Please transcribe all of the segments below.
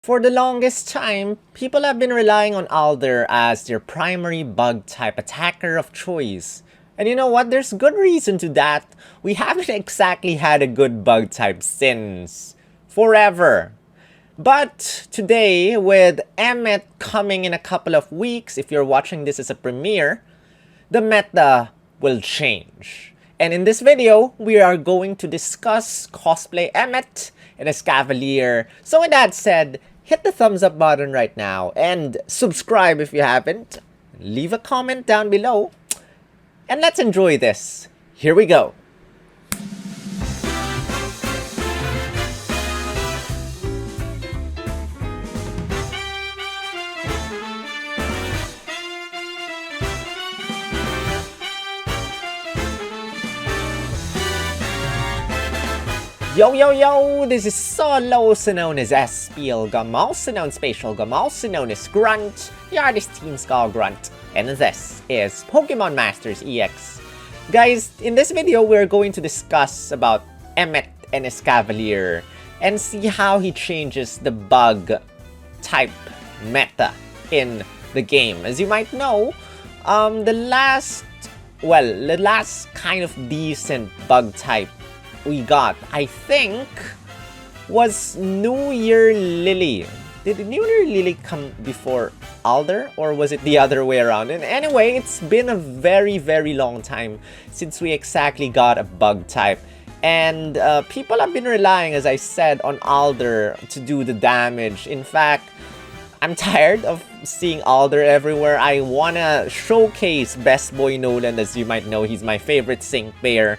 For the longest time, people have been relying on Alder as their primary bug-type attacker of choice. And you know what? There's good reason to that. We haven't exactly had a good bug-type since forever. But today, with Emmet coming in a couple of weeks, if you're watching this as a premiere, the meta will change. And in this video, we are going to discuss Cosplay Emmet and Escavalier. So with that said, hit the thumbs up button right now and subscribe if you haven't. Leave a comment down below. And let's enjoy this. Here we go. Yo yo yo, this is Solo, also known as Spielgum, also known Spatialgum, also known as Grunt, the artist Team Skull Grunt, and this is Pokemon Masters EX. Guys, in this video we're going to discuss about Emmet and Escavalier and see how he changes the bug type meta in the game. As you might know, the last kind of decent bug type we got, I think, was New Year Lillie. Did New Year Lillie come before Alder, or was it the other way around? And anyway, it's been a very long time since we exactly got a bug type. And people have been relying, as I said, on Alder to do the damage. In fact, I'm tired of seeing Alder everywhere. I wanna showcase Best Boy Nolan. As you might know, he's my favorite sync pair.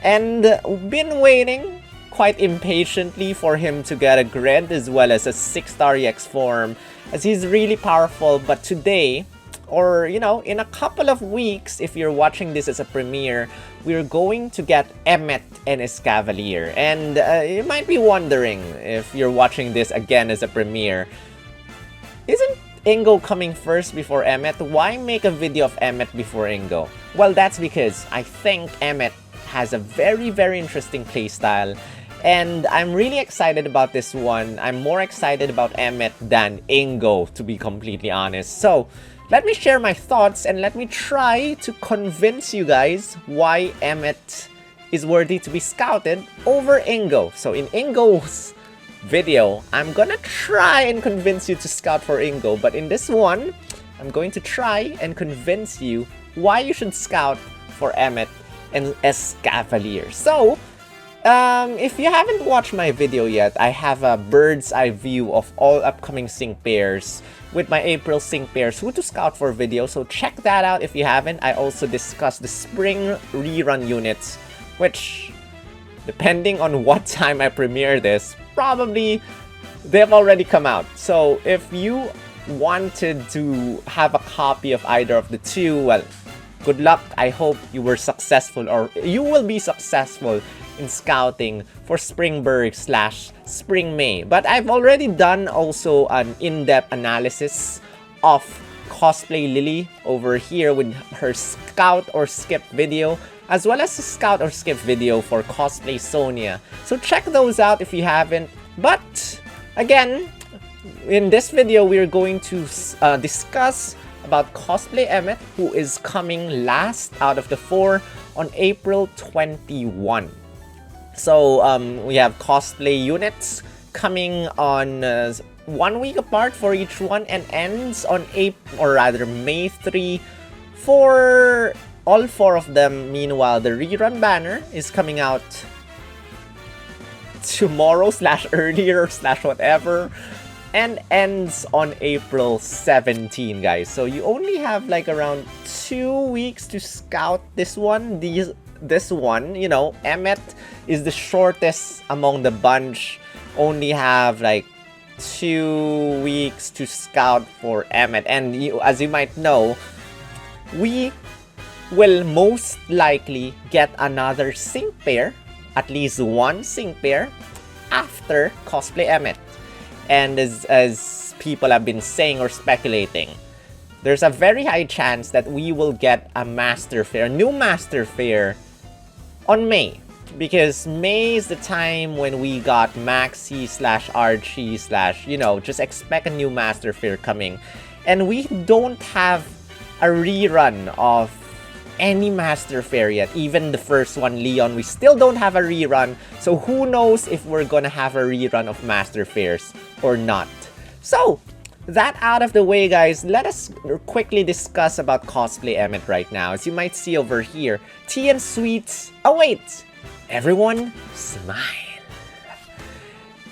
And been waiting quite impatiently for him to get a grid as well as a 6-star EX form, as he's really powerful. But today, or you know, in a couple of weeks, if you're watching this as a premiere, we're going to get Emmet and Escavalier. And you might be wondering, if you're watching this again as a premiere, isn't Ingo coming first before Emmet? Why make a video of Emmet before Ingo? Well, that's because I think Emmet has a very interesting playstyle, and I'm really excited about this one. I'm more excited about Emmet than Ingo, to be completely honest. So let me share my thoughts and let me try to convince you guys why Emmet is worthy to be scouted over Ingo. So in Ingo's video, I'm gonna try and convince you to scout for Ingo, but in this one, I'm going to try and convince you why you should scout for Emmet and Escavalier. So, if you haven't watched my video yet, I have a bird's eye view of all upcoming sync pairs with my April sync pairs who to scout for video, so check that out if you haven't. I also discussed the spring rerun units, which, depending on what time I premiere this, probably they've already come out. So if you wanted to have a copy of either of the two, well, good luck. I hope you were successful, or you will be successful in scouting for Spring Burgh / Spring May. But I've already done also an in-depth analysis of Cosplay Lillie over here with her scout or skip video, as well as a scout or skip video for Cosplay Sonia. So check those out if you haven't. But again, in this video, we're going to discuss about Cosplay Emmet, who is coming last out of the 4 on April 21. So we have cosplay units coming on 1 week apart for each one, and ends on May 3 for all 4 of them. Meanwhile, the rerun banner is coming out tomorrow / earlier / whatever, and ends on April 17, guys. So you only have like around 2 weeks to scout this one. This one, you know, Emmet is the shortest among the bunch. Only have like 2 weeks to scout for Emmet. And as you might know, we will most likely get another sync pair, at least one sync pair, after Cosplay Emmet. And as people have been saying or speculating, there's a very high chance that we will get a Master Fair, new Master Fair on May. because May is the time when we got Maxi slash Archie slash, you know, just expect a new Master Fair coming. And we don't have a rerun of any Master Fair yet. Even the first one, Leon, we still don't have a rerun. So who knows if we're gonna have a rerun of Master Fairs or not. So, that out of the way, guys, let us quickly discuss about Cosplay Emmet right now. As you might see over here, Tea and Sweets. Oh wait! Everyone, smile.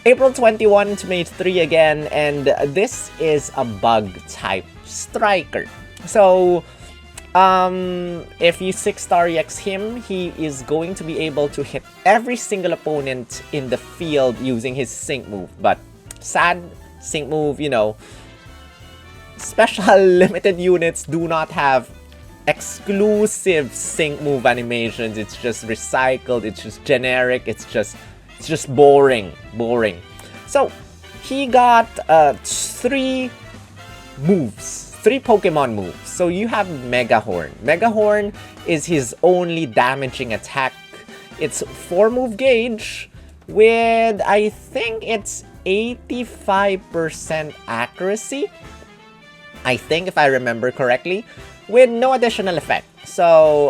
April 21 to May 3 again, and this is a bug type striker. So, if you 6-star EX him, he is going to be able to hit every single opponent in the field using his sync move. But sad, sync move, you know, special limited units do not have exclusive sync move animations. It's just recycled, it's just generic, it's just boring. So he got 3 Pokemon moves. So you have Megahorn. Megahorn is his only damaging attack. It's 4 move gauge with, I think it's 85% accuracy, I think, if I remember correctly, with no additional effect. So,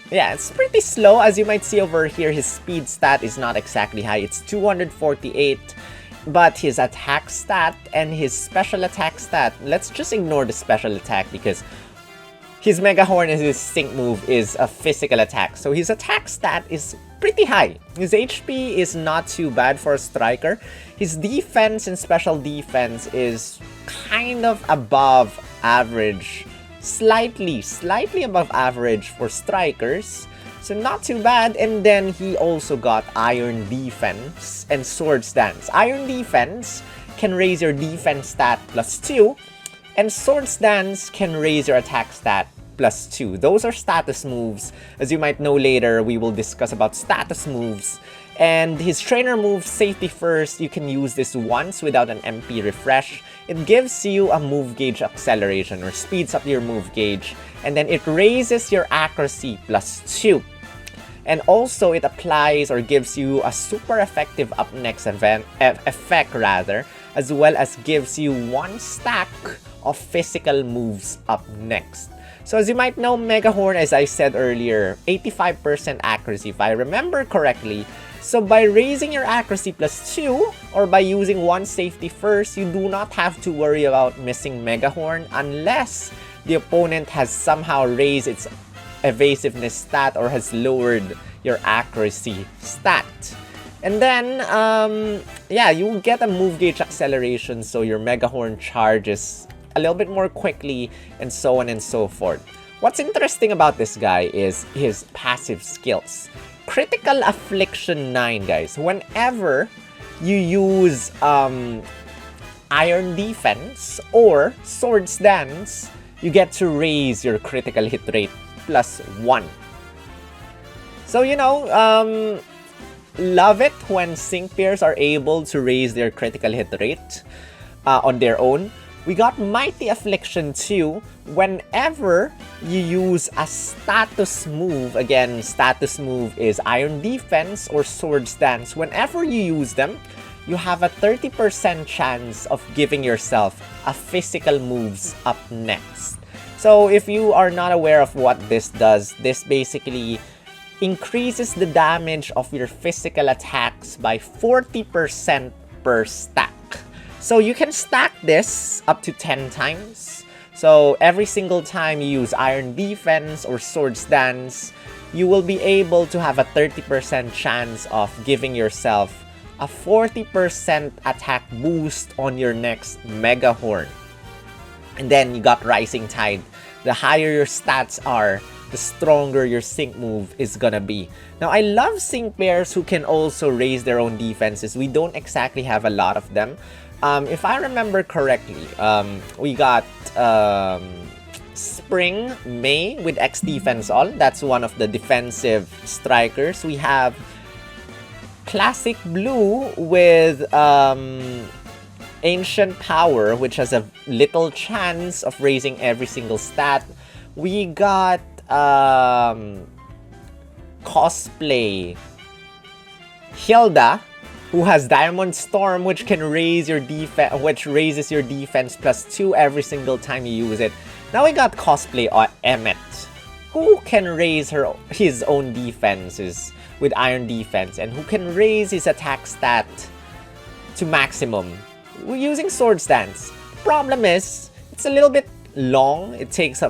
yeah, it's pretty slow. As you might see over here, his speed stat is not exactly high. It's 248, but his attack stat and his special attack stat, let's just ignore the special attack because his Megahorn and his sync move is a physical attack. So his attack stat is pretty high. His HP is not too bad for a striker. His defense and special defense is kind of above average. Slightly above average for strikers. So not too bad. And then he also got Iron Defense and Swords Dance. Iron Defense can raise your defense stat +2. And Swords Dance can raise your attack stat +2. Those are status moves. As you might know later, we will discuss about status moves. And his trainer move, Safety First, you can use this once without an MP refresh. It gives you a move gauge acceleration or speeds up your move gauge. And then it raises your accuracy +2. And also it applies or gives you a super effective up next effect rather, as well as gives you 1 stack of physical moves up next. So as you might know, Megahorn, as I said earlier, 85% accuracy if I remember correctly. So by raising your accuracy +2 or by using 1 safety first, you do not have to worry about missing Megahorn unless the opponent has somehow raised its evasiveness stat or has lowered your accuracy stat. And then, yeah, you will get a move gauge acceleration, so your Megahorn charges a little bit more quickly, and so on and so forth. What's interesting about this guy is his passive skills. Critical Affliction 9, guys. Whenever you use Iron Defense or Swords Dance, you get to raise your critical hit rate +1. So, you know, love it when sync pairs are able to raise their critical hit rate on their own. We got Mighty Affliction 2 whenever you use a status move. Again, status move is Iron Defense or Swords Dance. Whenever you use them, you have a 30% chance of giving yourself a physical moves up next. So if you are not aware of what this does, this basically increases the damage of your physical attacks by 40% per stack. So you can stack this up to 10 times. So every single time you use Iron Defense or Swords Dance, you will be able to have a 30% chance of giving yourself a 40% attack boost on your next Megahorn. And then you got Rising Tide. The higher your stats are, the stronger your sync move is gonna be. Now, I love sync pairs who can also raise their own defenses. We don't exactly have a lot of them. If I remember correctly, we got Spring May with X Defense All. That's one of the defensive strikers. We have Classic Blue with Ancient Power, which has a little chance of raising every single stat. We got Cosplay Hilda, who has Diamond Storm, which can raise your defense, which raises your defense +2 every single time you use it. Now we got Cosplay Emmet, who can raise his own defenses with Iron Defense, and who can raise his attack stat to maximum using Sword Stance. Problem is, it's a little bit long. It takes a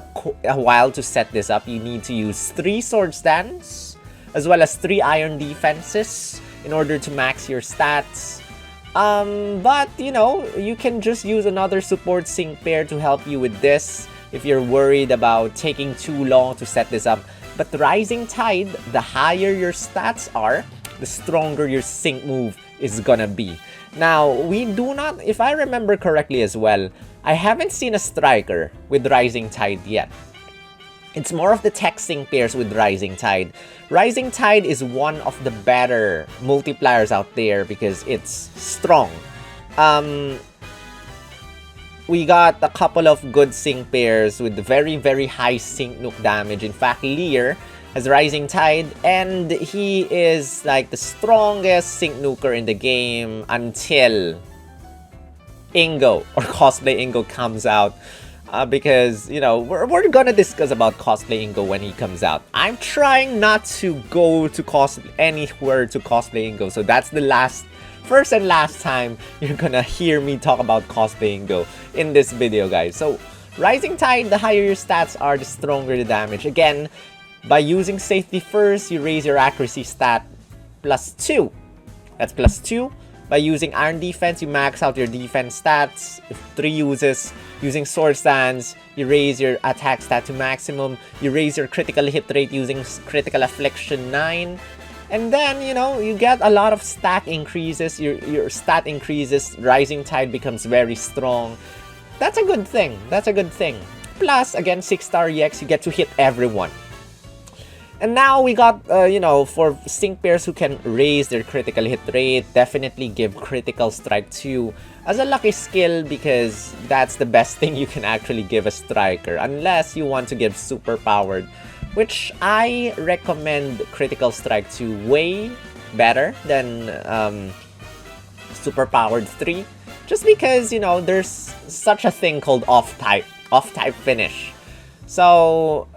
while to set this up. You need to use 3 Sword Stance, as well as 3 Iron Defenses in order to max your stats. But, you know, you can just use another support sync pair to help you with this if you're worried about taking too long to set this up. But Rising Tide, the higher your stats are, the stronger your sync move is gonna be. Now, we do not, if I remember correctly as well, I haven't seen a striker with Rising Tide yet. It's more of the tech sync pairs with Rising Tide. Rising Tide is one of the better multipliers out there because it's strong. We got a couple of good sync pairs with very high sync nuke damage. In fact, Lear has Rising Tide, and he is like the strongest sync nuker in the game until Ingo or Cosplay Ingo comes out. Because, you know, we're gonna discuss about Cosplay Ingo when he comes out. I'm trying not to go to anywhere to Cosplay Ingo, so that's the first and last time you're gonna hear me talk about Cosplay Ingo in this video, guys. So, Rising Tide, the higher your stats are, the stronger the damage. Again, by using Safety First, you raise your accuracy stat +2. That's +2. By using Iron Defense, you max out your defense stats. If 3 uses, using Sword Stance, you raise your attack stat to maximum. You raise your critical hit rate using Critical Affliction 9. And then, you know, you get a lot of stat increases. Your stat increases. Rising Tide becomes very strong. That's a good thing. That's a good thing. Plus, again, 6-star EX, you get to hit everyone. And now we got, you know, for sync pairs who can raise their critical hit rate, definitely give Critical Strike 2 as a lucky skill, because that's the best thing you can actually give a striker, unless you want to give super powered, which I recommend Critical Strike 2 way better than super powered 3, just because, you know, there's such a thing called off-type finish. So,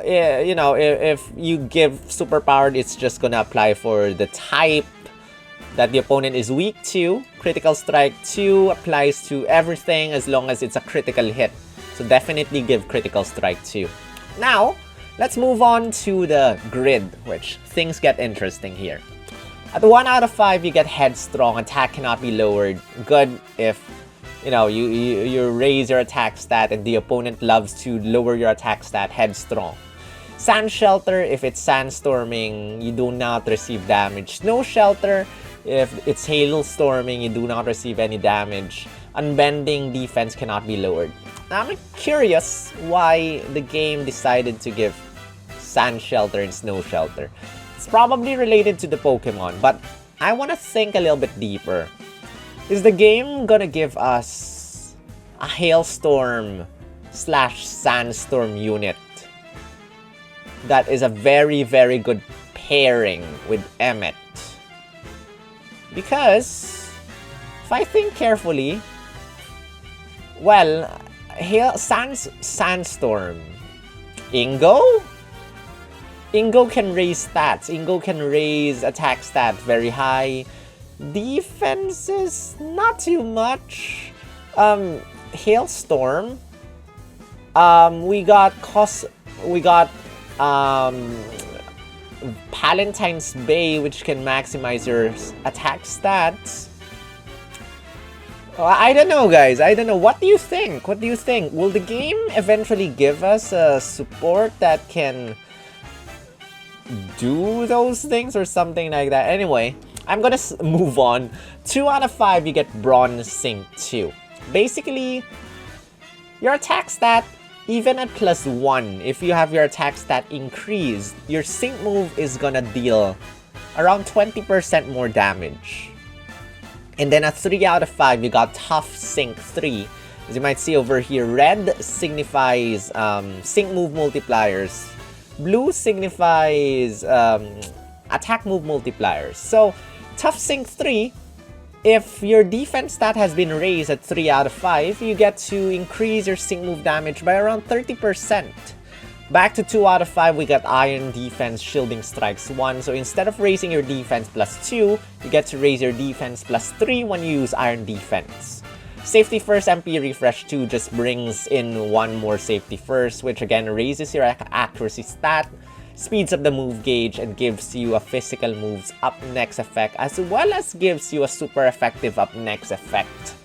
yeah, you know, if you give superpowered, it's just gonna apply for the type that the opponent is weak to. Critical Strike 2 applies to everything as long as it's a critical hit. So definitely give Critical Strike 2. Now, let's move on to the grid, which things get interesting here. At 1 out of 5, you get Headstrong. Attack cannot be lowered. Good if, you know, you raise your attack stat and the opponent loves to lower your attack stat. Headstrong. Sand Shelter, if it's sandstorming, you do not receive damage. Snow Shelter, if it's hailstorming, you do not receive any damage. Unbending, defense cannot be lowered. Now, I'm curious why the game decided to give Sand Shelter and Snow Shelter. It's probably related to the Pokemon, but I want to think a little bit deeper. Is the game gonna give us a Hailstorm / Sandstorm unit that is a very good pairing with Emmet? Because if I think carefully, well, Sandstorm, Ingo can raise stats. Ingo can raise attack stat very high. Defenses, not too much. Hailstorm. We got Palentine's Bay, which can maximize your attack stats. I don't know, guys. I don't know. What do you think? What do you think? Will the game eventually give us a support that can do those things or something like that? Anyway, I'm gonna move on. 2 out of 5, you get Bronze Sync 2. Basically, your attack stat, even at +1, if you have your attack stat increased, your sync move is gonna deal around 20% more damage. And then at 3 out of 5, you got Tough Sync 3. As you might see over here, red signifies sync move multipliers. Blue signifies attack move multipliers. So, Tough Sync 3, if your defense stat has been raised at 3 out of 5, you get to increase your sync move damage by around 30%. Back to 2 out of 5, we got Iron Defense Shielding Strikes 1. So instead of raising your defense plus 2, you get to raise your defense plus 3 when you use Iron Defense. Safety First MP Refresh 2 just brings in one more Safety First, which again raises your accuracy stat, speeds up the move gauge, and gives you a physical moves up next effect, as well as gives you a super effective up next effect.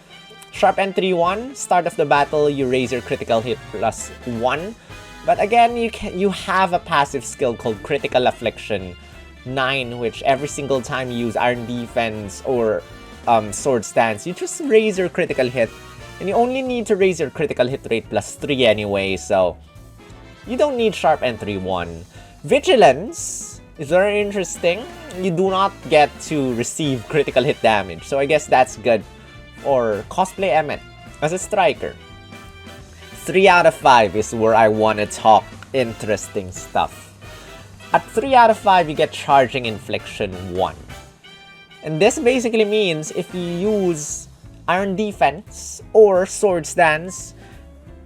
Sharp Entry 1, start of the battle, you raise your critical hit plus 1. But again, you have a passive skill called Critical Affliction 9, which every single time you use Iron Defense or Sword Stance, you just raise your critical hit. And you only need to raise your critical hit rate plus 3 anyway, so you don't need Sharp Entry 1. Vigilance is very interesting. You do not get to receive critical hit damage, so I guess that's good. Or Cosplay Emmet as a striker. 3 out of 5 is where I want to talk interesting stuff. At 3 out of 5, you get Charging Infliction 1. And this basically means if you use Iron Defense or Sword Stance,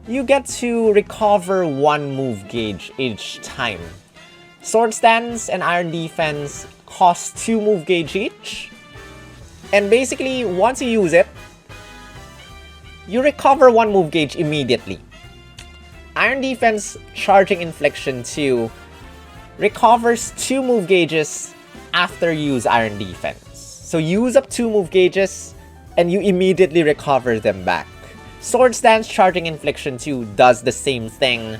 you get to recover 1 move gauge each time. Sword Stance and Iron Defense cost 2 move gauge each. And basically, once you use it, you recover 1 move gauge immediately. Iron Defense Charging Infliction 2 recovers 2 move gauges after you use Iron Defense. So use up 2 move gauges and you immediately recover them back. Sword Stance Charging Infliction 2 does the same thing.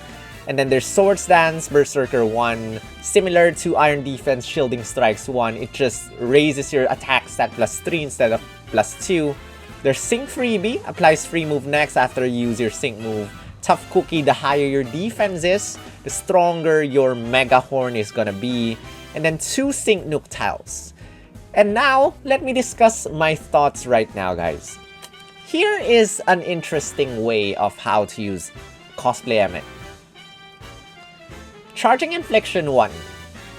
And then there's Sword Stance Berserker 1. Similar to Iron Defense Shielding Strikes 1, it just raises your attack stat plus 3 instead of plus 2. There's Sync Freebie, applies free move next after you use your sync move. Tough Cookie, the higher your defense is, the stronger your Mega Horn is gonna be. And then 2 Sync Nuke Tiles. And now, let me discuss my thoughts right now, guys. Here is an interesting way of how to use Cosplay Emmet. Charging Infliction 1.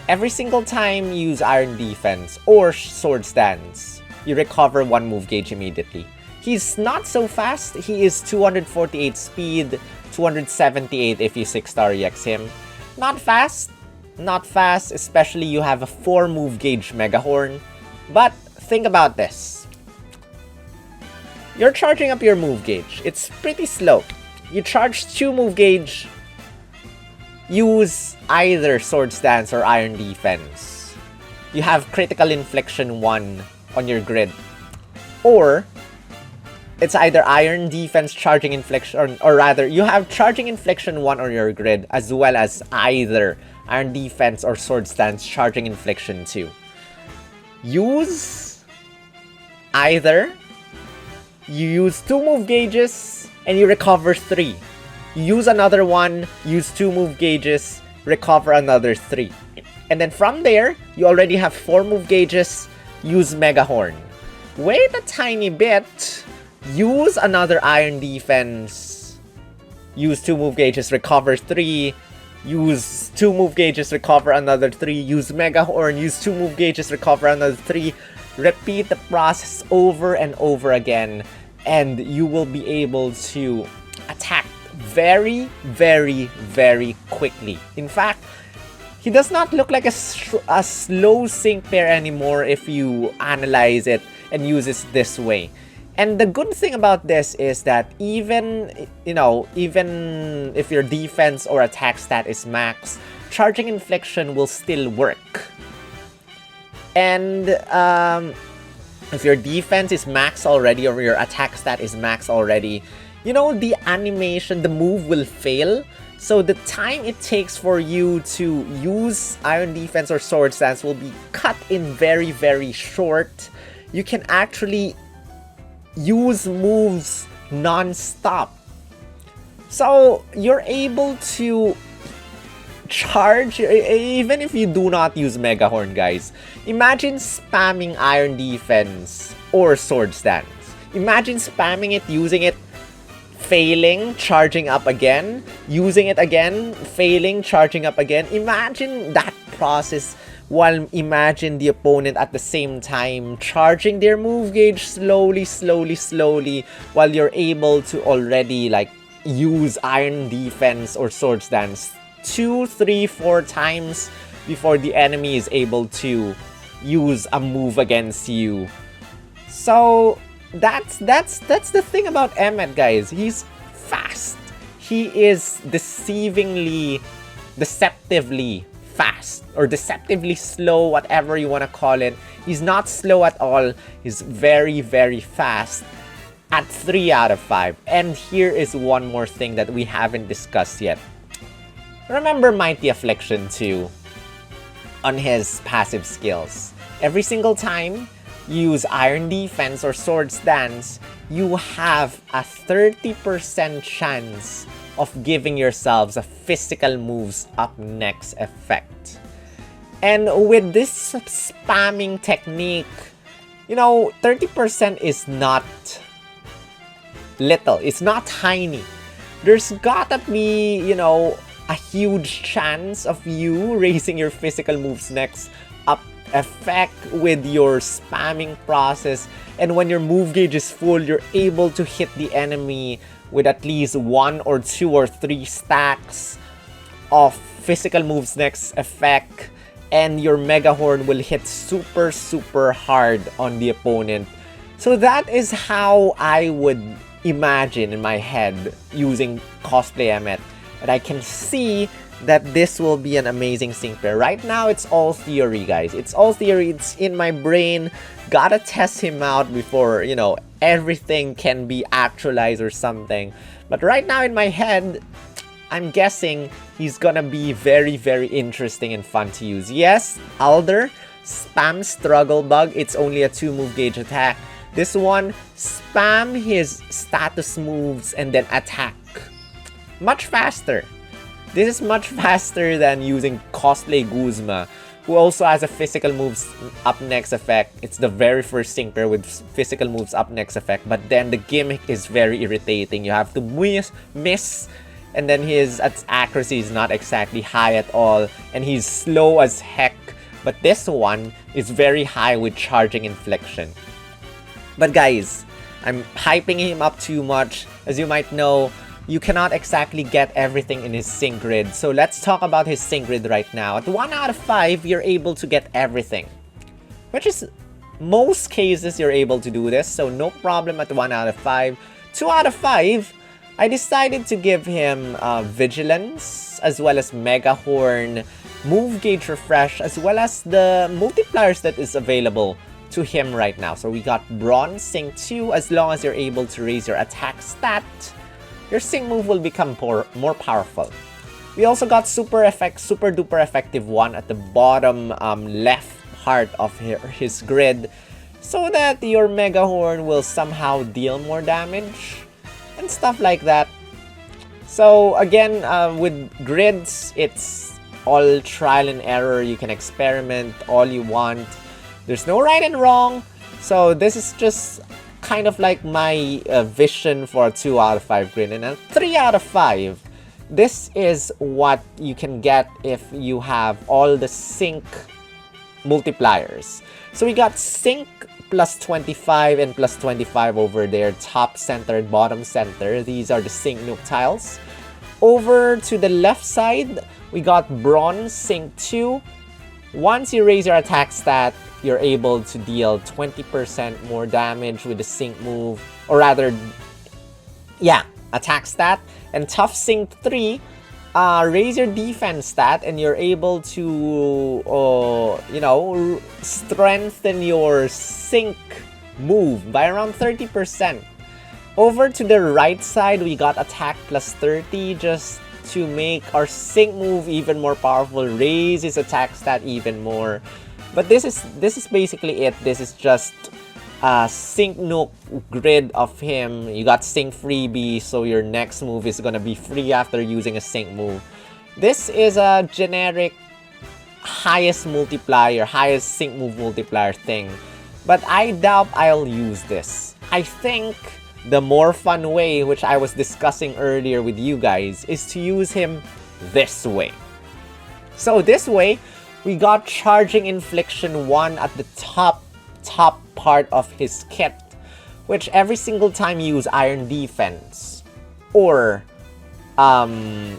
Every single time you use Iron Defense or Sword Stance, you recover 1 move gauge immediately. He's not so fast. He is 248 speed, 278 if you 6-star EX him. Not fast. Not fast, especially you have a 4 move gauge Mega Horn. But think about this. You're charging up your move gauge. It's pretty slow. You charge 2 move gauge, use either Sword Stance or Iron Defense. You have Critical Infliction 1 on your grid. Or, it's either Iron Defense Charging Infliction, or rather, you have Charging Infliction 1 on your grid, as well as either Iron Defense or Sword Stance Charging Infliction 2. Use either, you use 2 move gauges, and you recover 3. Use another one, use 2 move gauges, recover another 3. And then from there, you already have 4 move gauges, use Mega Horn. Wait a tiny bit, use another Iron Defense, use 2 move gauges, recover 3, use 2 move gauges, recover another 3, use Mega Horn, use 2 move gauges, recover another 3. Repeat the process over and over again, and you will be able to attack very, very, very quickly. In fact, he does not look like a slow sync pair anymore if you analyze it and use it this way. And the good thing about this is that even if your defense or attack stat is max, Charging Infliction will still work. And if your defense is max already or your attack stat is max already, you know, the animation, the move will fail. So the time it takes for you to use Iron Defense or Sword Stance will be cut in very, very short. You can actually use moves non-stop. So you're able to charge, even if you do not use Mega Horn, guys. Imagine spamming Iron Defense or Sword Stance. Imagine spamming it, using it failing, charging up again, using it again, failing, charging up again. Imagine that process while imagine the opponent at the same time charging their move gauge slowly, while you're able to already like use iron defense or swords dance 2, 3, 4 times before the enemy is able to use a move against you. So that's the thing about Emmet, guys. He's fast. He is deceptively fast or deceptively slow, whatever you want to call it. He's not slow at all. He's very, very fast at 3 out of 5. And here is one more thing that we haven't discussed yet. Remember Mighty Affliction 2 on his passive skills. Every single time you use Iron Defense or Sword Stance, you have a 30% chance of giving yourselves a physical moves up next effect. And with this spamming technique, you know, 30% is not little. It's not tiny. There's gotta be, you know, a huge chance of you raising your physical moves next up effect with your spamming process. And when your move gauge is full, you're able to hit the enemy with at least 1 or 2 or 3 stacks of physical moves next effect, and your Mega Horn will hit super hard on the opponent. So that is how I would imagine in my head using Cosplay Emmet, and I can see that this will be an amazing sync pair. Right now, it's all theory, guys. It's all theory. It's in my brain. Gotta test him out before, you know, everything can be actualized or something. But right now in my head, I'm guessing he's gonna be very, very interesting and fun to use. Yes, Alder, spam Struggle Bug. It's only a 2 move gauge attack. This one, spam his status moves and then attack. Much faster. This is much faster than using Cosplay Guzma, who also has a physical moves up next effect. It's the very first sync pair with physical moves up next effect, but then the gimmick is very irritating. You have to miss, and then his accuracy is not exactly high at all, and he's slow as heck. But this one is very high with charging inflection. But guys, I'm hyping him up too much. As you might know, you cannot exactly get everything in his sync grid. So let's talk about his sync grid right now. At 1 out of 5, you're able to get everything. Which is, most cases you're able to do this, so no problem at 1 out of 5. 2 out of 5, I decided to give him Vigilance, as well as Mega Horn, Move Gauge Refresh, as well as the multipliers that is available to him right now. So we got Bronze Sync 2, as long as you're able to raise your attack stat, your sync move will become more powerful. We also got super duper effective 1 at the bottom left part of his grid, so that your Mega Horn will somehow deal more damage and stuff like that. So again, with grids, it's all trial and error. You can experiment all you want. There's no right and wrong. So this is just kind of like my vision for a 2 out of 5 grid. And a 3 out of 5, this is what you can get if you have all the sync multipliers. So we got sync plus 25 and plus 25 over there, top center and bottom center. These are the sync nuke tiles. Over to the left side, we got bronze sync 2. Once you raise your attack stat, you're able to deal 20% more damage with the sync move, or rather, yeah, attack stat. And tough sync 3, raise your defense stat, and you're able to, you know, strengthen your sync move by around 30%. Over to the right side, we got attack plus 30, just to make our sync move even more powerful, raise his attack stat even more. But this is basically it. This is just a sync nuke grid of him. You got sync freebie, so your next move is gonna be free after using a sync move. This is a generic highest multiplier, highest sync move multiplier thing. But I doubt I'll use this. I think the more fun way, which I was discussing earlier with you guys, is to use him this way. So this way, we got Charging Infliction 1 at the top part of his kit, which every single time you use Iron Defense or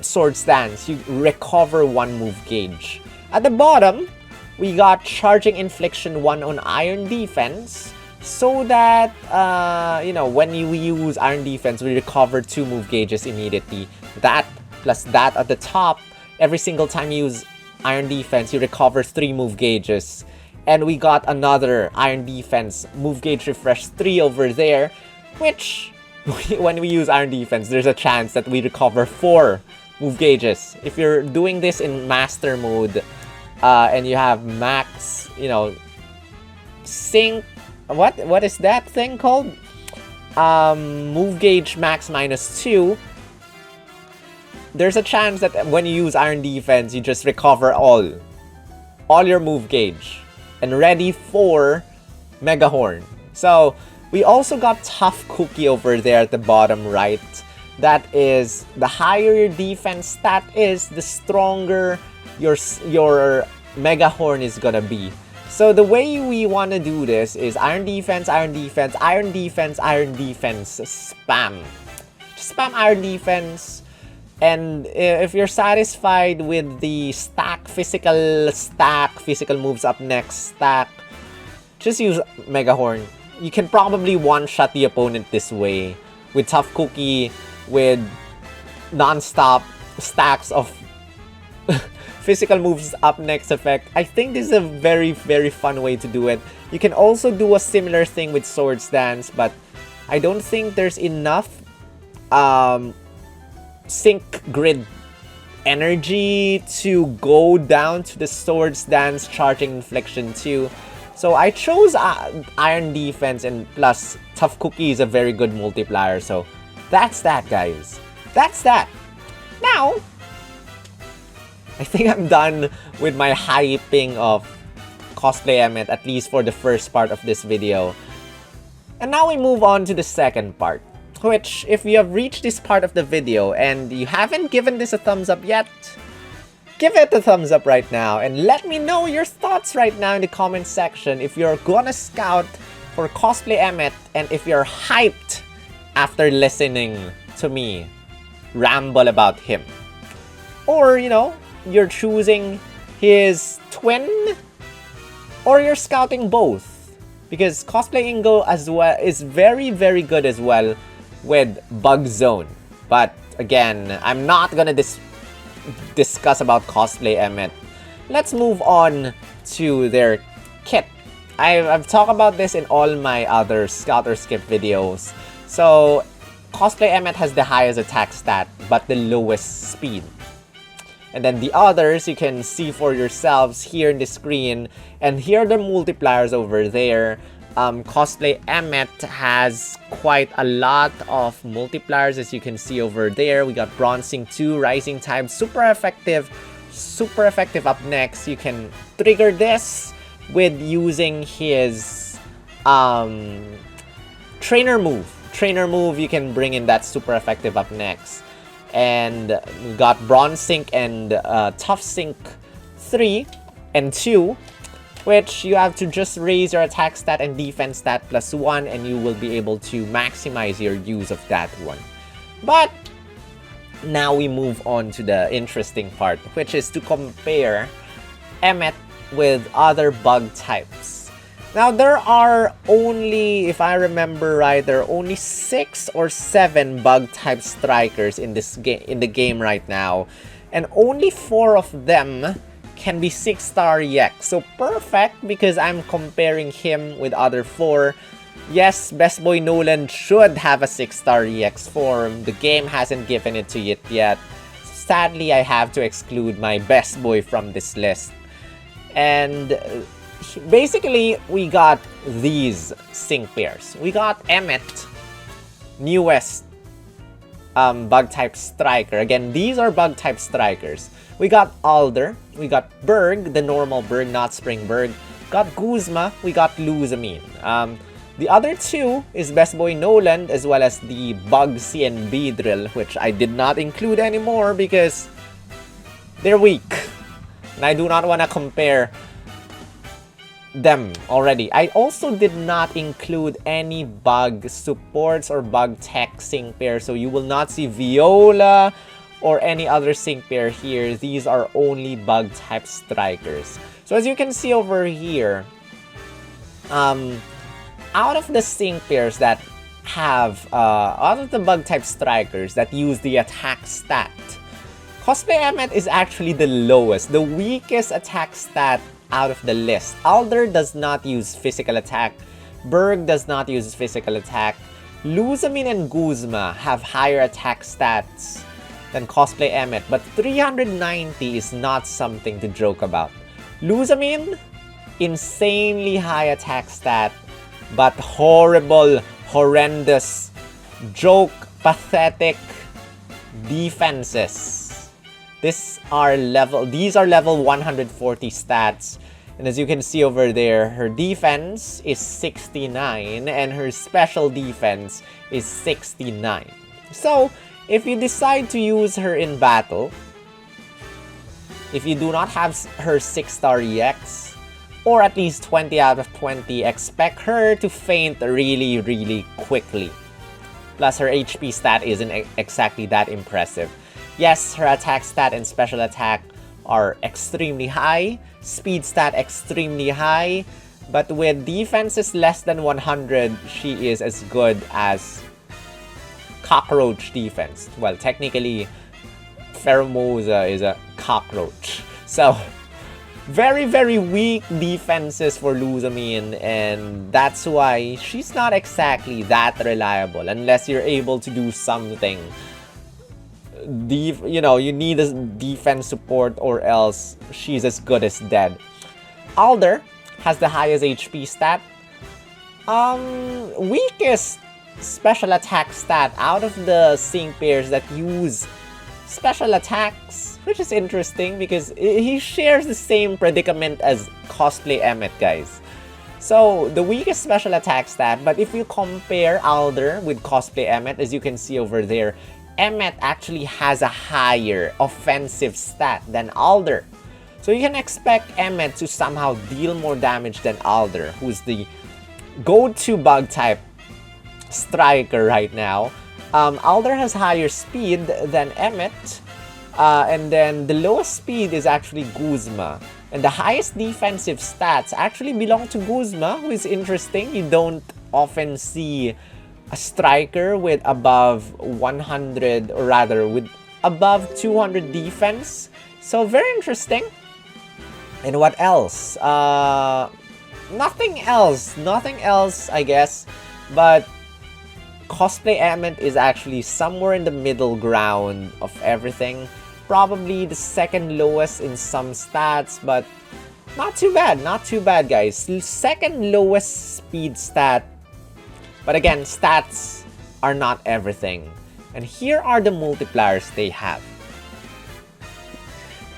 Sword Stance, you recover 1 move gauge. At the bottom, we got Charging Infliction 1 on Iron Defense, so that, you know, when you use Iron Defense, we recover 2 move gauges immediately. That plus that at the top, every single time you use Iron Defense, you recover 3 move gauges. And we got another Iron Defense move gauge refresh 3 over there, which, when we use Iron Defense, there's a chance that we recover 4 move gauges. If you're doing this in Master Mode, and you have max, you know, sync, what is that thing called? Move gauge max -2. There's a chance that when you use Iron Defense, you just recover all your move gauge and ready for Mega Horn. So we also got Tough Cookie over there at the bottom right. That is, the higher your defense stat is, the stronger your Mega Horn is gonna be. So the way we want to do this is Iron Defense, Iron Defense, Iron Defense, Iron Defense, spam. Just spam Iron Defense. And if you're satisfied with the physical moves up next stack, just use Mega Horn. You can probably one-shot the opponent this way with Tough Cookie, with non-stop stacks of physical moves up next effect. I think this is a very, very fun way to do it. You can also do a similar thing with Sword Stance, but I don't think there's enough sync grid energy to go down to the Sword Stance Charging Infliction 2. So I chose Iron Defense, and plus Tough Cookie is a very good multiplier. So that's that, guys. That's that. Now, I think I'm done with my hyping of Cosplay Emmet, at least for the first part of this video. And now we move on to the second part, which, if you have reached this part of the video and you haven't given this a thumbs up yet, give it a thumbs up right now and let me know your thoughts right now in the comment section if you're gonna scout for Cosplay Emmet and if you're hyped after listening to me ramble about him. Or, you know, you're choosing his twin, or you're scouting both, because Cosplay Ingo as well is very, very good as well with Bug Zone. But again, I'm not gonna discuss about Cosplay Emmet. Let's move on to their kit. I've talked about this in all my other Scout or Skip videos. So Cosplay Emmet has the highest attack stat but the lowest speed. And then the others you can see for yourselves here in the screen. And here are the multipliers over there. Cosplay Emmet has quite a lot of multipliers, as you can see over there. We got Bronzing 2, Rising Tide, super effective up next. You can trigger this with using his trainer move. You can bring in that super effective up next. And we got Bronze Sync and Tough Sync 3 and 2, which you have to just raise your attack stat and defense stat +1, and you will be able to maximize your use of that one. But now we move on to the interesting part, which is to compare Emmet with other bug types. Now there are only, if I remember right, there are only 6 or 7 bug type strikers in the game right now, and only 4 of them can be 6-star EX. So perfect, because I'm comparing him with other 4. Yes, Best Boy Nolan should have a 6-star EX form. The game hasn't given it to it yet. Sadly, I have to exclude my Best Boy from this list. And basically, we got these sync pairs. We got Emmet, newest bug type striker. Again, these are bug type strikers. We got Alder, we got Burgh, the normal Burgh, not Spring Burgh. Got Guzma, we got Luzamine. The other two is Best Boy Noland as well as the Bugsy and Beedrill, which I did not include anymore because they're weak. And I do not want to compare them already. I also did not include any bug supports or bug tech sync pair, so you will not see Viola or any other sync pair here. These are only bug type strikers. So as you can see over here, out of the sync pairs that have out of the bug type strikers that use the attack stat, Cosplay Emmet is actually the lowest, the weakest attack stat out of the list. Alder does not use physical attack. Burgh does not use physical attack. Luzamine and Guzma have higher attack stats than Cosplay Emmet, but 390 is not something to joke about. Luzamine, insanely high attack stat, but horrible, horrendous, joke, pathetic defenses. These are level 140 stats. And as you can see over there, her defense is 69 and her special defense is 69. So, if you decide to use her in battle, if you do not have her 6-star EX, or at least 20 out of 20, expect her to faint really, really quickly. Plus, her HP stat isn't exactly that impressive. Yes, her attack stat and special attack are extremely high, speed stat extremely high, but with defenses less than 100, she is as good as cockroach defense. Well, technically, Pheromosa is a cockroach. So, very, very weak defenses for Luzamine, and that's why she's not exactly that reliable unless you're able to do something. You need a defense support or else she's as good as dead. Alder has the highest HP stat. Weakest special attack stat out of the sync pairs that use special attacks, which is interesting because he shares the same predicament as Cosplay Emmet, guys. So, the weakest special attack stat, but if you compare Alder with Cosplay Emmet, as you can see over there, Emmet actually has a higher offensive stat than Alder. So you can expect Emmet to somehow deal more damage than Alder, who's the go-to bug type striker right now. Alder has higher speed than Emmet, and then the lowest speed is actually Guzma. And the highest defensive stats actually belong to Guzma, who is interesting. You don't often see a striker with above 100, or rather with above 200 defense. So very interesting. And what else? Nothing else, I guess. But Cosplay Emmet is actually somewhere in the middle ground of everything. Probably the second lowest in some stats, but not too bad, guys. Second lowest speed stat. But again, stats are not everything. And here are the multipliers they have.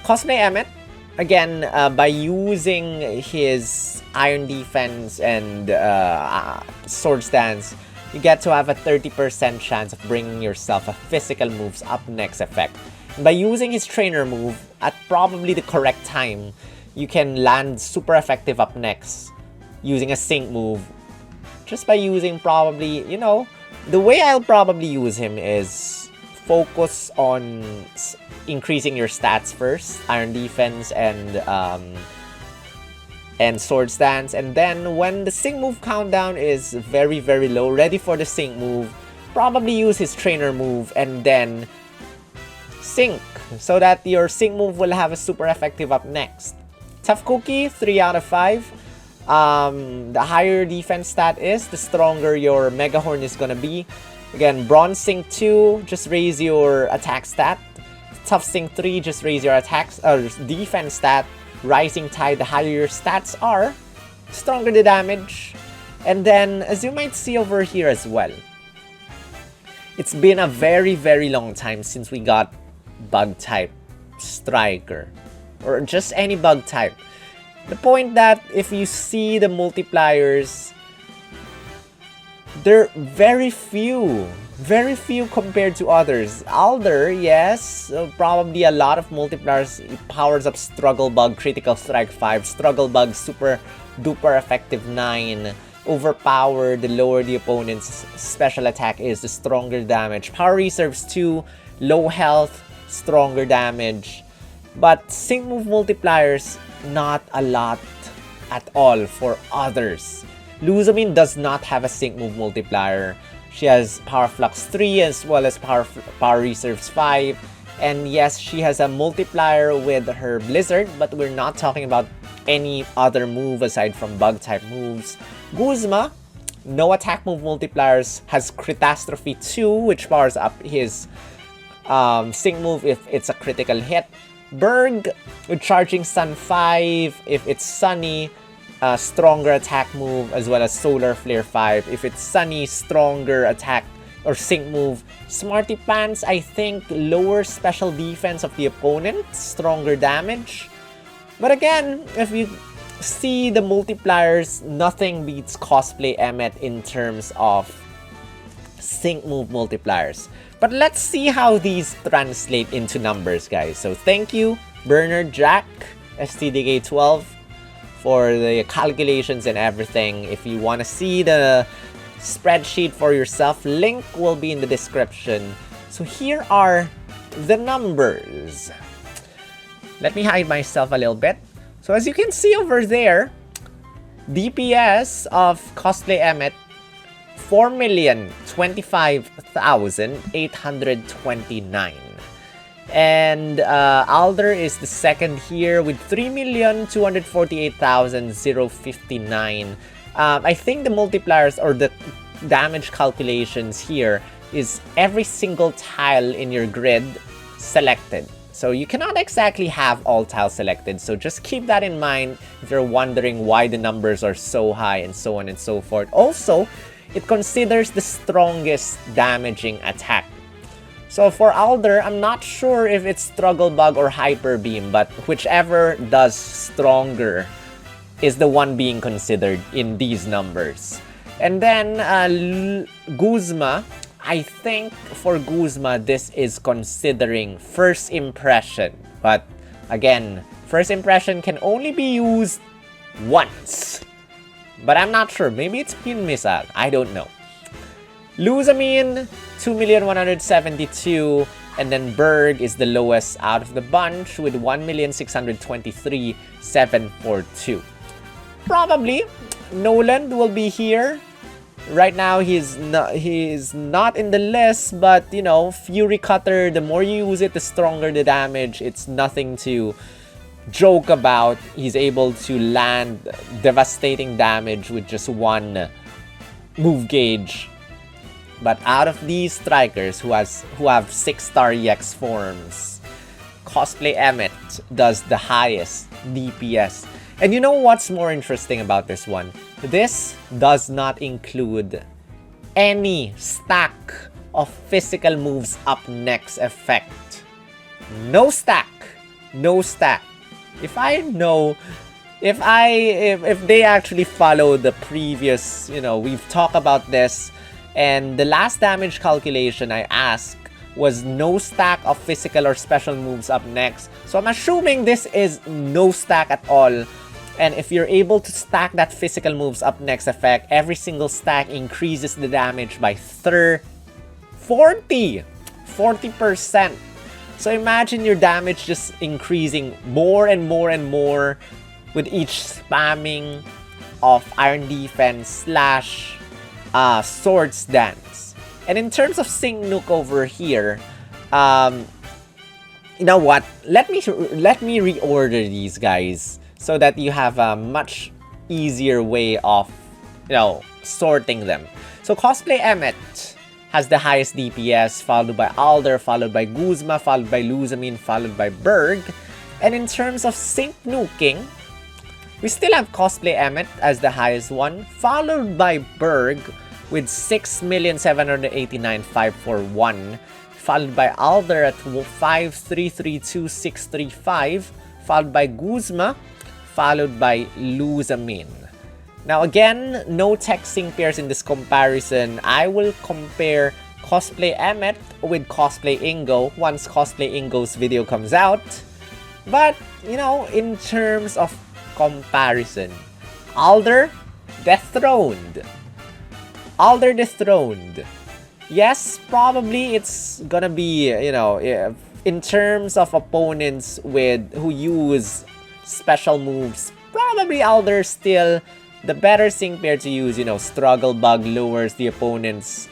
Cosplay Emmet, again, by using his Iron Defense and Sword Stance, you get to have a 30% chance of bringing yourself a physical moves up next effect. And by using his trainer move at probably the correct time, you can land super effective up next using a sync move. Just by using probably, the way I'll probably use him is focus on increasing your stats first, Iron Defense and Sword Stance, and then when the sync move countdown is very, very low, ready for the sync move, probably use his trainer move and then sync, so that your sync move will have a super effective up next. Tough Cookie, 3 out of 5. The higher defense stat is, the stronger your Mega Horn is gonna be. Again, Bronze Sync 2, just raise your attack stat. Tough Sync 3, just raise your defense stat. Rising Tide, the higher your stats are, stronger the damage. And then, as you might see over here as well, it's been a very, very long time since we got bug type striker, or just any bug type. The point that if you see the multipliers, they're very few compared to others. Alder, yes, probably a lot of multipliers. It powers up Struggle Bug, Critical Strike 5, Struggle Bug, Super Duper Effective 9. Overpowered, the lower the opponent's special attack is, the stronger damage. Power Reserves 2, low health, stronger damage. But sync move multipliers, not a lot at all for others. Luzamine does not have a sync move multiplier. She has Power Flux 3 as well as Power Reserves 5. And yes, she has a multiplier with her Blizzard, but we're not talking about any other move aside from bug type moves. Guzma, no attack move multipliers, has Catastrophe 2, which powers up his sync move if it's a critical hit. Burgh, with Charging Sun 5, if it's sunny, stronger attack move, as well as Solar Flare 5. If it's sunny, stronger attack or sync move. Smarty Pants, I think, lower special defense of the opponent, stronger damage. But again, if you see the multipliers, nothing beats Cosplay Emmet in terms of sync move multipliers. But let's see how these translate into numbers, guys. So thank you, Bernard Jack, STDK12, for the calculations and everything. If you want to see the spreadsheet for yourself, link will be in the description. So here are the numbers. Let me hide myself a little bit. So as you can see over there, DPS of Cosplay Emmet, 4,025,829. And Alder is the second here with 3,248,059. I think the multipliers or the damage calculations here is every single tile in your grid selected. So you cannot exactly have all tiles selected. So just keep that in mind if you're wondering why the numbers are so high and so on and so forth. Also, it considers the strongest damaging attack. So for Alder, I'm not sure if it's Struggle Bug or Hyper Beam, but whichever does stronger is the one being considered in these numbers. And then Guzma, I think for Guzma, this is considering first impression. But again, first impression can only be used once. But I'm not sure. Maybe it's Pin Missile. I don't know. Luzamine, 2,172,000. And then Burgh is the lowest out of the bunch with 1,623,742. Probably Noland will be here. Right now he's not in the list, but you know, Fury Cutter, the more you use it, the stronger the damage. It's nothing to joke about. He's able to land devastating damage with just one move gauge. But out of these strikers who have 6-star EX forms, Cosplay Emmet does the highest DPS. And you know what's more interesting about this one? This does not include any stack of physical moves up next effect. No stack. No stack. If they actually follow the previous, you know, we've talked about this, and the last damage calculation I asked was no stack of physical or special moves up next. So I'm assuming this is no stack at all. And if you're able to stack that physical moves up next effect, every single stack increases the damage by 40%. So imagine your damage just increasing more and more and more with each spamming of Iron Defense / Swords Dance. And in terms of Sync Nuke over here, you know what? Let me reorder these guys so that you have a much easier way of, you know, sorting them. So Cosplay Emmet has the highest DPS, followed by Alder, followed by Guzma, followed by Luzamine, followed by Burgh. And in terms of sync nuking, we still have Cosplay Emmet as the highest one, followed by Burgh with 6,789,541, followed by Alder at 5,332,635, followed by Guzma, followed by Luzamine. Now again, no tech sync pairs in this comparison. I will compare Cosplay Emmet with Cosplay Ingo once Cosplay Ingo's video comes out. But, you know, in terms of comparison, Alder dethroned. Alder dethroned. Yes, probably it's gonna be, you know, in terms of opponents who use special moves, probably Alder still the better sync pair to use. You know, Struggle Bug lowers the opponent's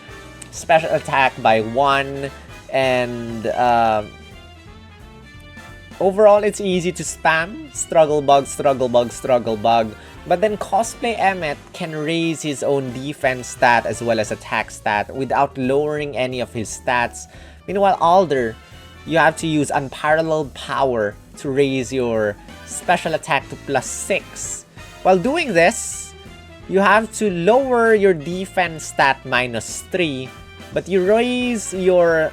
special attack by 1, and overall it's easy to spam Struggle Bug, Struggle Bug, Struggle Bug. But then Cosplay Emmet can raise his own defense stat as well as attack stat without lowering any of his stats. Meanwhile, Alder, you have to use Unparalleled Power to raise your special attack to +6. While doing this, you have to lower your defense stat -3, but you raise your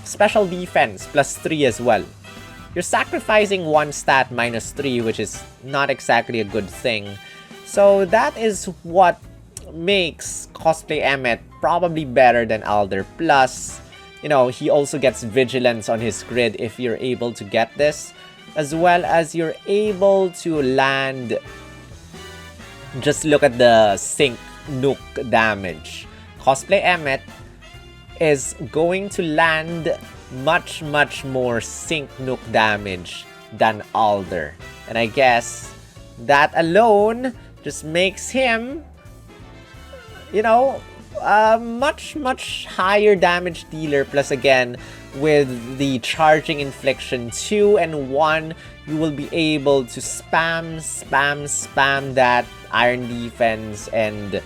special defense +3 as well. You're sacrificing one stat -3, which is not exactly a good thing. So that is what makes Cosplay Emmet probably better than Alder. Plus, you know, he also gets Vigilance on his grid if you're able to get this. As well as you're able to land... Just look at the sync nuke damage. Cosplay Emmet is going to land much more sync nuke damage than Alder. And I guess that alone just makes him, you know, a much higher damage dealer. Plus again, with the charging infliction 2 and 1, you will be able to spam that iron defense and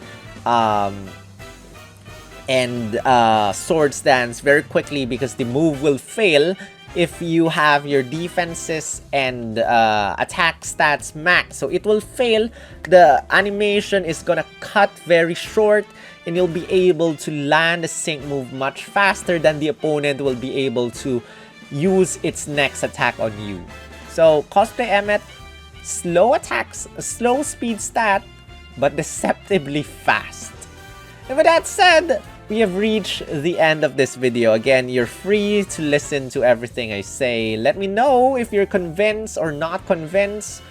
sword stance very quickly, because the move will fail if you have your defenses and attack stats max. So it will fail, the animation is gonna cut very short, and you'll be able to land a sync move much faster than the opponent will be able to use its next attack on you. So Cosplay Emmet, slow attacks, slow speed stat, but deceptively fast. And with that said, we have reached the end of this video. Again, you're free to listen to everything I say. Let me know if you're convinced or not convinced,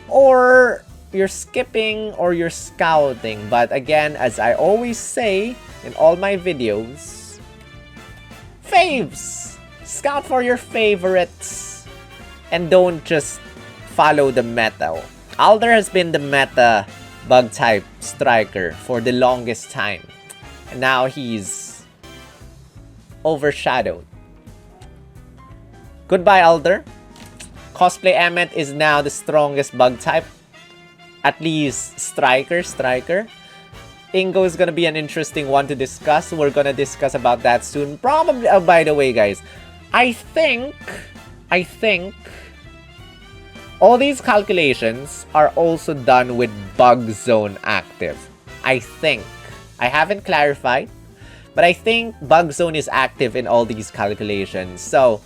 or you're skipping or you're scouting. But again, as I always say in all my videos, faves! Scout for your favorites and don't just follow the meta. Alder has been the meta bug type striker for the longest time. And now he's overshadowed. Goodbye, Alder. Cosplay Emmet is now the strongest bug type. At least striker. Ingo is gonna be an interesting one to discuss. We're gonna discuss about that soon. Probably, oh, by the way, guys, I think all these calculations are also done with bug zone active. I think. I haven't clarified, but I think bug zone is active in all these calculations. So,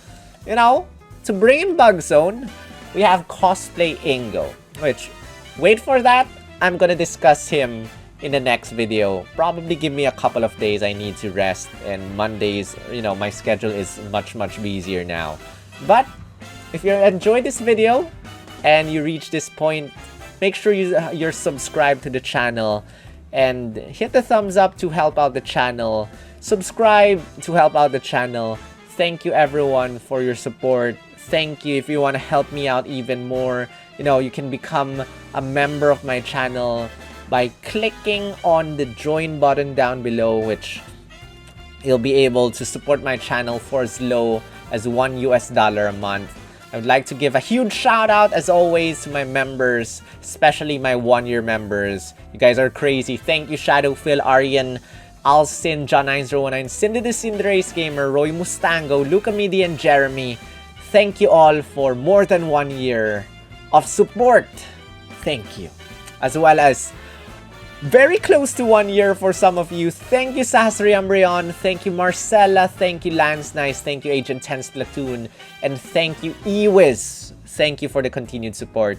you know, to bring in bug zone, we have Cosplay Ingo, which, wait for that, I'm gonna discuss him in the next video. Probably give me a couple of days, I need to rest, and Mondays, you know, my schedule is much busier now. But if you enjoyed this video and you reach this point, make sure you're subscribed to the channel and hit the thumbs up to help out the channel. Subscribe to help out the channel. Thank you everyone for your support. Thank you. If you want to help me out even more, you know, you can become a member of my channel by clicking on the join button down below, which you'll be able to support my channel for as low as $1 a month. I would like to give a huge shout out, as always, to my members, especially my 1-year members. You guys are crazy. Thank you, Shadow Phil, Aryan, Alcin, John909, Cindy the Cinderace Gamer, Roy Mustango, Luca Midi, and Jeremy. Thank you all for more than 1 year of support. Thank you. As well as very close to 1 year for some of you. Thank you, Sasri Ambrion. Thank you, Marcella. Thank you, Lance Nice. Thank you, Agent 10 Splatoon. And thank you, Ewiz. Thank you for the continued support.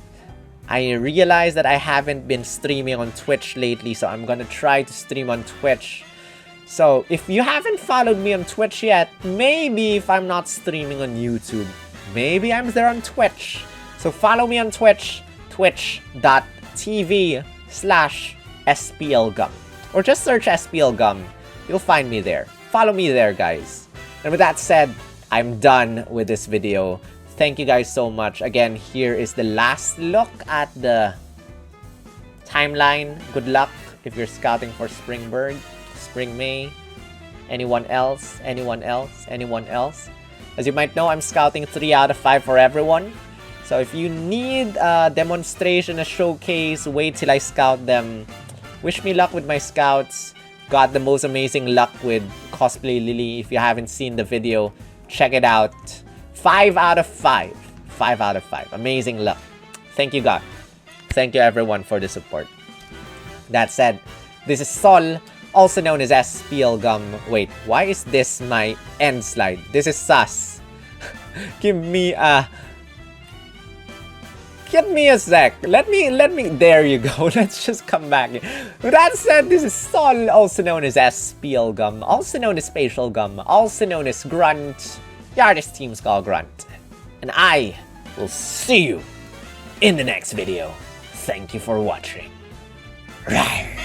I realized that I haven't been streaming on Twitch lately, so I'm gonna try to stream on Twitch. So if you haven't followed me on Twitch yet, maybe if I'm not streaming on YouTube, maybe I'm there on Twitch. So follow me on Twitch, twitch.tv/SPLGum. Or just search SPLGum. You'll find me there. Follow me there, guys. And with that said, I'm done with this video. Thank you guys so much. Again, here is the last look at the timeline. Good luck if you're scouting for Burgh, Spring May. Anyone else? Anyone else? Anyone else? As you might know, I'm scouting 3 out of 5 for everyone. So if you need a demonstration, a showcase, wait till I scout them. Wish me luck with my scouts. Got the most amazing luck with Cosplay Lillie. If you haven't seen the video, check it out. 5 out of 5. 5 out of 5. Amazing luck. Thank you, God. Thank you, everyone, for the support. That said, this is Sol, also known as SPLGum. Wait, why is this my end slide? This is sus. Give me a sec. Let me, there you go. Let's just come back. With that said, this is Sol, also known as SPLGum, also known as Spatial Gum, also known as Grunt. The artist team's called Grunt. And I will see you in the next video. Thank you for watching. Rawr.